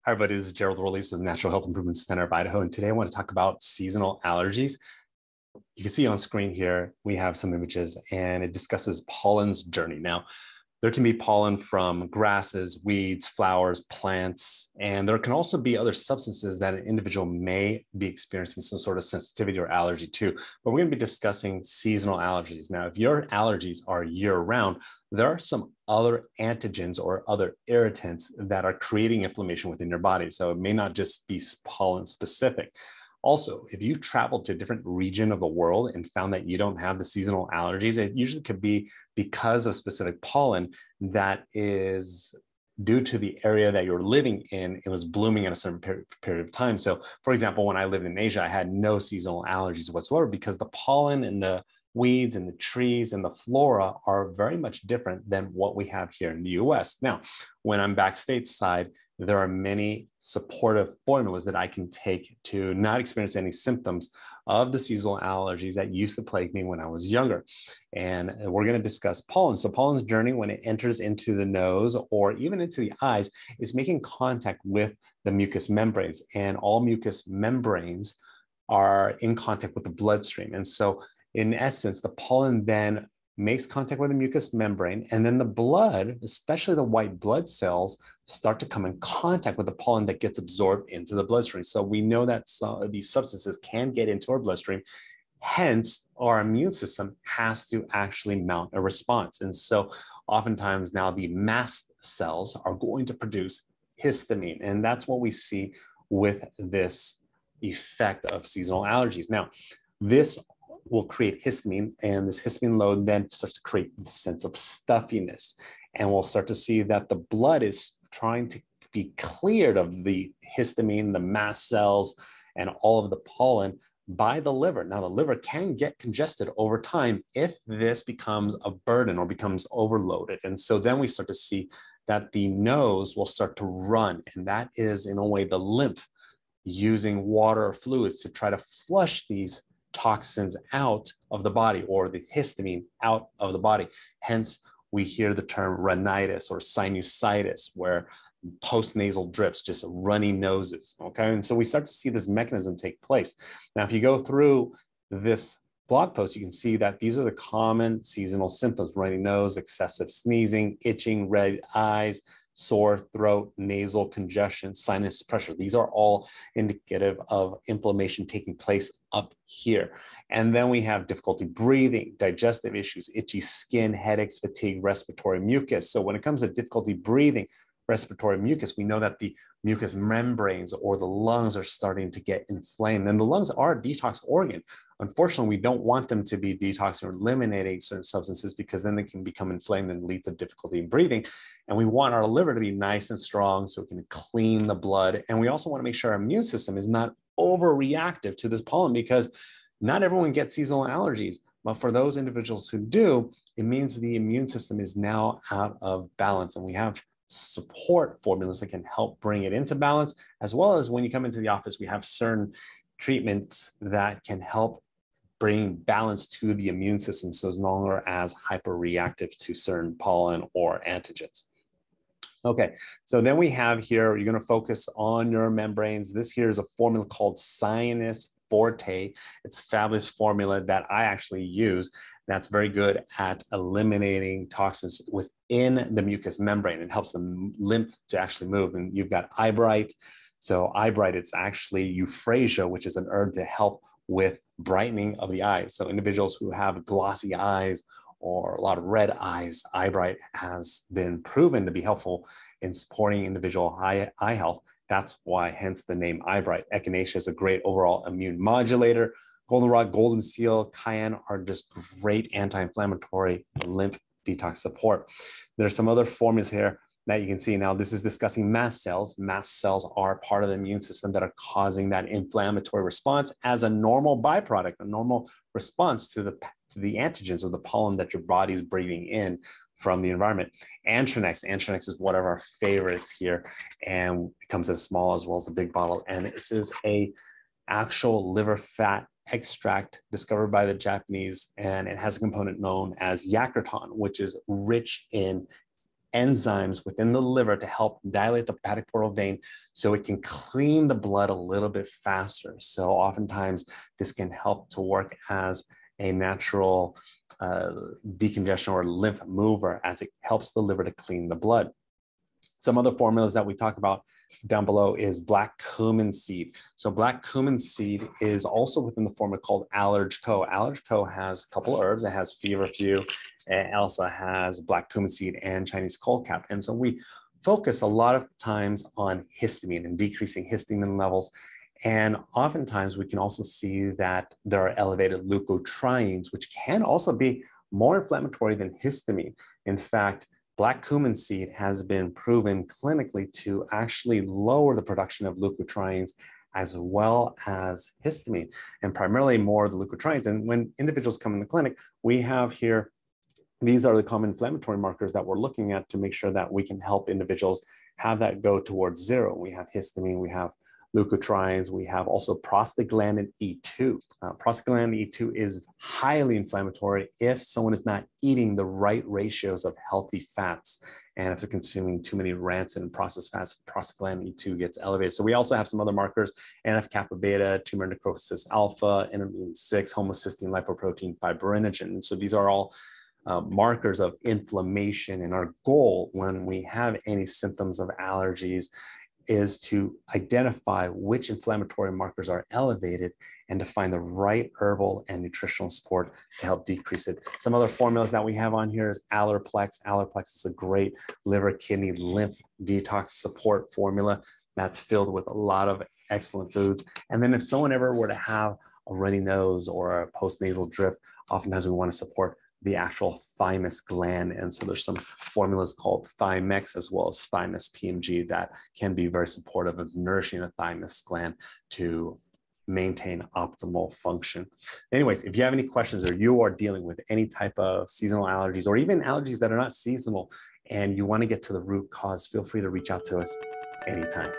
Hi, everybody. This is Gerald Rowley's with the Natural Health Improvement Center of Idaho. And today I want to talk about seasonal allergies. You can see on screen here, we have some images and it discusses pollen's journey. Now, there can be pollen from grasses, weeds, flowers, plants, and there can also be other substances that an individual may be experiencing some sort of sensitivity or allergy to. But we're going to be discussing seasonal allergies. Now, if your allergies are year-round, there are some other antigens or other irritants that are creating inflammation within your body. So it may not just be pollen specific. Also, if you traveled to a different region of the world and found that you don't have the seasonal allergies, it usually could be because of specific pollen that is due to the area that you're living in. It was blooming at a certain period of time. So, for example, when I lived in Asia, I had no seasonal allergies whatsoever because the pollen and the weeds and the trees and the flora are very much different than what we have here in the US. Now, when I'm back stateside, there are many supportive formulas that I can take to not experience any symptoms of the seasonal allergies that used to plague me when I was younger. And we're going to discuss pollen. So pollen's journey when it enters into the nose or even into the eyes is making contact with the mucous membranes. And all mucous membranes are in contact with the bloodstream. And so in essence, the pollen then makes contact with the mucous membrane, and then the blood, especially the white blood cells, start to come in contact with the pollen that gets absorbed into the bloodstream. So we know that these substances can get into our bloodstream. Hence, our immune system has to actually mount a response. And so oftentimes now the mast cells are going to produce histamine, and that's what we see with this effect of seasonal allergies. Now, this will create histamine, and this histamine load then starts to create this sense of stuffiness. And we'll start to see that the blood is trying to be cleared of the histamine, the mast cells, and all of the pollen by the liver. Now, the liver can get congested over time if this becomes a burden or becomes overloaded. And so then we start to see that the nose will start to run, and that is in a way the lymph using water or fluids to try to flush these toxins out of the body or the histamine out of the body. Hence, we hear the term rhinitis or sinusitis, where postnasal drips, just runny noses, okay? And so we start to see this mechanism take place. Now, if you go through this blog post, you can see that these are the common seasonal symptoms: runny nose, excessive sneezing, itching, red eyes, sore throat, nasal congestion, sinus pressure. These are all indicative of inflammation taking place up here. And then we have difficulty breathing, digestive issues, itchy skin, headaches, fatigue, respiratory mucus. So when it comes to difficulty breathing, respiratory mucus, we know that the mucous membranes or the lungs are starting to get inflamed. And the lungs are a detox organ. Unfortunately, we don't want them to be detoxing or eliminating certain substances because then they can become inflamed and lead to difficulty in breathing. And we want our liver to be nice and strong so it can clean the blood. And we also want to make sure our immune system is not overreactive to this pollen, because not everyone gets seasonal allergies. But for those individuals who do, it means the immune system is now out of balance. And we have support formulas that can help bring it into balance, as well as when you come into the office, we have certain treatments that can help bring balance to the immune system so it's no longer as hyperreactive to certain pollen or antigens. Okay, so then we have here, you're going to focus on your membranes. This here is a formula called Sinus Forte. It's a fabulous formula that I actually use. That's very good at eliminating toxins within the mucous membrane. It helps the lymph to actually move. And you've got eyebright. So eyebright, it's actually euphrasia, which is an herb to help with brightening of the eyes. So individuals who have glossy eyes or a lot of red eyes, eyebright has been proven to be helpful in supporting individual eye health. That's why, hence the name eyebright. Echinacea is a great overall immune modulator. Goldenrod, golden seal, cayenne are just great anti-inflammatory lymph detox support. There's some other formulas here that you can see. Now, this is discussing mast cells. Mast cells are part of the immune system that are causing that inflammatory response as a normal byproduct, a normal response to the antigens or the pollen that your body is breathing in from the environment. Anthrax is one of our favorites here, and it comes in a small as well as a big bottle. And this is a actual liver fat extract discovered by the Japanese, and it has a component known as yackerton, which is rich in enzymes within the liver to help dilate the hepatic portal vein so it can clean the blood a little bit faster. So oftentimes this can help to work as a natural decongestion or lymph mover as it helps the liver to clean the blood. Some other formulas that we talk about down below is black cumin seed. So black cumin seed is also within the formula called Allergies. Allergies has a couple of herbs. It has feverfew. It also has black cumin seed and Chinese skullcap. And so we focus a lot of times on histamine and decreasing histamine levels. And oftentimes we can also see that there are elevated leukotrienes, which can also be more inflammatory than histamine. In fact, black cumin seed has been proven clinically to actually lower the production of leukotrienes as well as histamine, and primarily more of the leukotrienes. And when individuals come in the clinic, we have here, these are the common inflammatory markers that we're looking at to make sure that we can help individuals have that go towards zero. We have histamine, we have leukotrienes, we have also prostaglandin E2. Prostaglandin E2 is highly inflammatory if someone is not eating the right ratios of healthy fats. And if they're consuming too many rancid and processed fats, prostaglandin E2 gets elevated. So we also have some other markers: NF-kappa beta, tumor necrosis alpha, interleukin 6, homocysteine, lipoprotein, fibrinogen. And so these are all markers of inflammation. And our goal when we have any symptoms of allergies is to identify which inflammatory markers are elevated and to find the right herbal and nutritional support to help decrease it. Some other formulas that we have on here is Allerplex. Allerplex is a great liver, kidney, lymph detox support formula that's filled with a lot of excellent foods. And then if someone ever were to have a runny nose or a postnasal drip, oftentimes we want to support the actual thymus gland. And so there's some formulas called Thymex as well as Thymus PMG that can be very supportive of nourishing the thymus gland to maintain optimal function. Anyways, if you have any questions or you are dealing with any type of seasonal allergies or even allergies that are not seasonal and you want to get to the root cause, feel free to reach out to us anytime.